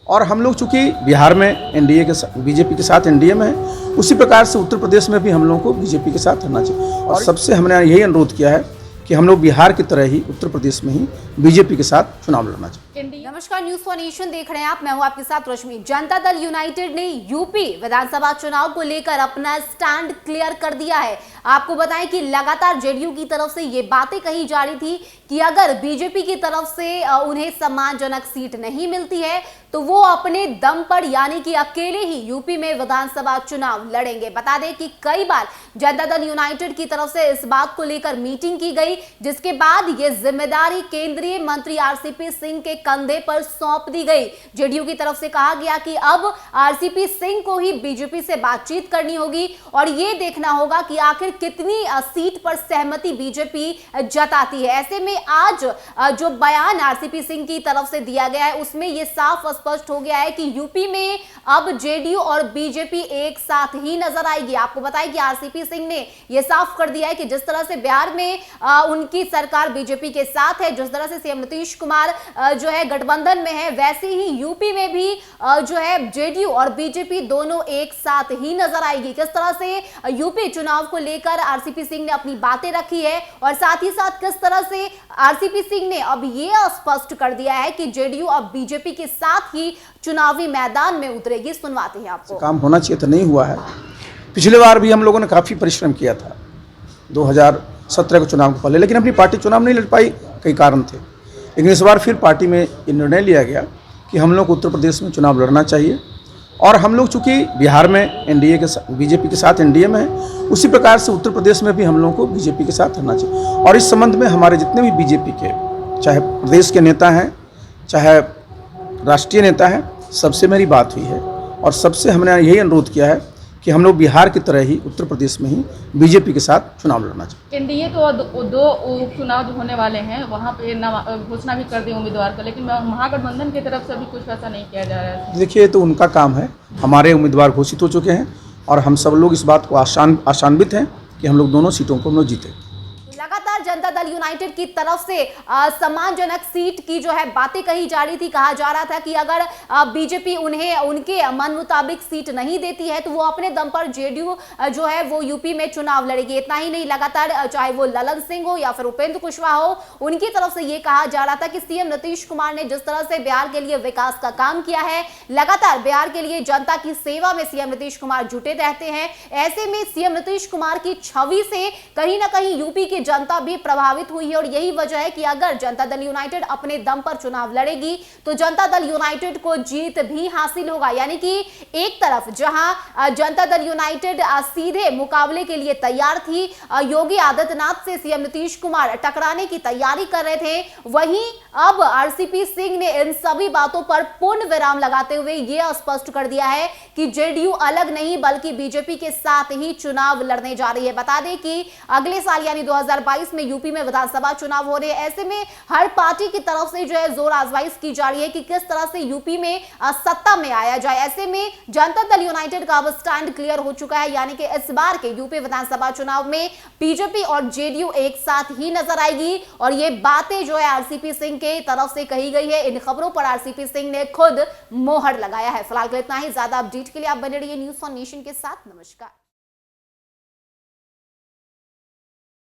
और हम लोग चूंकि बिहार में एनडीए के बीजेपी के साथ एनडीए में है, उसी प्रकार से उत्तर प्रदेश में भी हम लोगों को बीजेपी के साथ रहना चाहिए। और सबसे हमने यही अनुरोध किया है कि हम लोग बिहार की तरह ही उत्तर प्रदेश में ही बीजेपी के साथ चुनाव लड़ना चाहिए। नमस्कार, न्यूज़ फॉर नेशन देख रहे हैं आप। मैं हूं आपके साथ रश्मि। जनता दल यूनाइटेड ने यूपी विधानसभा चुनाव को लेकर अपना स्टैंड क्लियर कर दिया है। आपको बताएं कि लगातार जेडीयू की तरफ से ये बातें कही जा रही थी कि अगर बीजेपी की तरफ से उन्हें सम्मानजनक सीट नहीं मिलती है तो वो अपने दम पर यानी कि अकेले ही यूपी में विधानसभा चुनाव लड़ेंगे। बता दें कि कई बार जनता दल यूनाइटेड की तरफ से इस बात को लेकर मीटिंग की गई, जिसके बाद ये जिम्मेदारी केंद्रीय मंत्री आरसीपी सिंह के कंधे पर सौंप दी गई। जेडीयू की तरफ से कहा गया कि अब आरसीपी सिंह को ही बीजेपी से बातचीत करनी होगी और ये देखना होगा कि आखिर कितनी सीट पर सहमति बीजेपी जताती है। ऐसे में आज जो बयान आरसीपी सिंह की तरफ से दिया गया है उसमें यह साफ स्पष्ट हो गया है कि यूपी में अब जेडीयू और बीजेपी एक साथ ही नजर आएगी। आपको बताएं कि आरसीपी सिंह ने यह साफ कर दिया है कि जिस तरह से बिहार में उनकी सरकार बीजेपी के साथ है, जिस तरह से सीएम नीतीश कुमार जो है गठबंधन में है, वैसे ही यूपी में भी जो है जेडीयू और बीजेपी दोनों एक साथ ही नजर आएगी। किस तरह से यूपी चुनाव को लेकर आरसीपी सिंह ने अपनी बातें रखी है और साथ ही साथ किस तरह से आरसीपी सिंह ने अब यह स्पष्ट कर दिया है कि जेडीयू अब बीजेपी के साथ ही चुनावी मैदान में उतरेगी। सुनवाते हैं आपको। काम होना चाहिए तो नहीं हुआ है। पिछले बार भी हम लोगों ने काफ़ी परिश्रम किया था 2017 के चुनाव के पहले, लेकिन अपनी पार्टी चुनाव नहीं लड़ पाई, कई कारण थे। लेकिन इस बार फिर पार्टी में ये निर्णय लिया गया कि हम लोग उत्तर प्रदेश में चुनाव लड़ना चाहिए और हम लोग चूँकि बिहार में एनडीए के बीजेपी के साथ एनडीए में है, उसी प्रकार से उत्तर प्रदेश में भी हम लोगों को बीजेपी के साथ रहना चाहिए। और इस संबंध में हमारे जितने भी बीजेपी के चाहे प्रदेश के नेता हैं चाहे राष्ट्रीय नेता हैं, सबसे मेरी बात हुई है और सबसे हमने यही अनुरोध किया है कि हम लोग बिहार की तरह ही उत्तर प्रदेश में ही बीजेपी के साथ चुनाव लड़ना चाहिए। एनडीए तो दो उपचुनाव जो होने वाले हैं वहाँ पे घोषणा भी कर दी उम्मीदवार का, लेकिन महागठबंधन की तरफ से अभी कुछ वैसा नहीं किया जा रहा है। देखिए, तो उनका काम है। हमारे उम्मीदवार घोषित हो चुके हैं और हम सब लोग इस बात को आशान्वित हैं कि हम लोग दोनों सीटों को हम लोग जीते। लगातार जनता दल यूनाइटेड की तरफ से सम्मानजनक सीट की जो है बातें कही जा रही थी। कहा जा रहा था कि अगर बीजेपी उन्हें उनके मन मुताबिक सीट नहीं देती है तो वो अपने दम पर जेडीयू जो है वो यूपी में चुनाव लड़ेगी। इतना ही नहीं, लगातार चाहे वो ललन सिंह हो या फिर उपेंद्र कुशवाहा हो, उनकी तरफ से ये कहा जा रहा था कि सीएम नीतीश कुमार ने जिस तरह से बिहार के लिए विकास का काम किया है, लगातार बिहार के लिए जनता की सेवा में सीएम नीतीश कुमार जुटे रहते हैं। ऐसे में सीएम नीतीश कुमार की छवि से कहीं ना कहीं यूपी की जनता भी प्रभावित हुई है और यही वजह है कि अगर जनता दल यूनाइटेड अपने दम पर चुनाव लड़ेगी तो जनता दल यूनाइटेड को जीत भी हासिल होगा। यानी कि एक तरफ जहां जनता दल यूनाइटेड सीधे मुकाबले के लिए तैयार थी, योगी आदित्यनाथ से सीएम नीतीश कुमार टकराने की तैयारी कर रहे थे, वहीं अब आरसीपी सिंह ने इन सभी बातों पर पूर्ण विराम लगाते हुए यह स्पष्ट कर दिया है कि जेडीयू अलग नहीं बल्कि बीजेपी के साथ ही चुनाव लड़ने जा रही है। बता दें कि अगले साल यानी 2022 में यूपी में विधानसभा चुनाव हो रहे हैं। ऐसे में हर पार्टी की तरफ से जो है जोर आजमाइश की जा रही है कि किस तरह से यूपी में सत्ता में आया जाए। ऐसे में जनता दल यूनाइटेड का अब स्टैंड क्लियर हो चुका है, यानी कि इस बार के यूपी विधानसभा चुनाव में बीजेपी और जेडीयू एक साथ ही नजर आएगी और ये बातें जो है आरसीपी सिंह के तरफ से कही गई है। इन खबरों पर आरसीपी सिंह ने खुद मोहर लगाया है। फिलहाल इतना ही। ज्यादा अपडेट के लिए आप बने रहिए न्यूज़ फॉर नेशन के साथ। नमस्कार।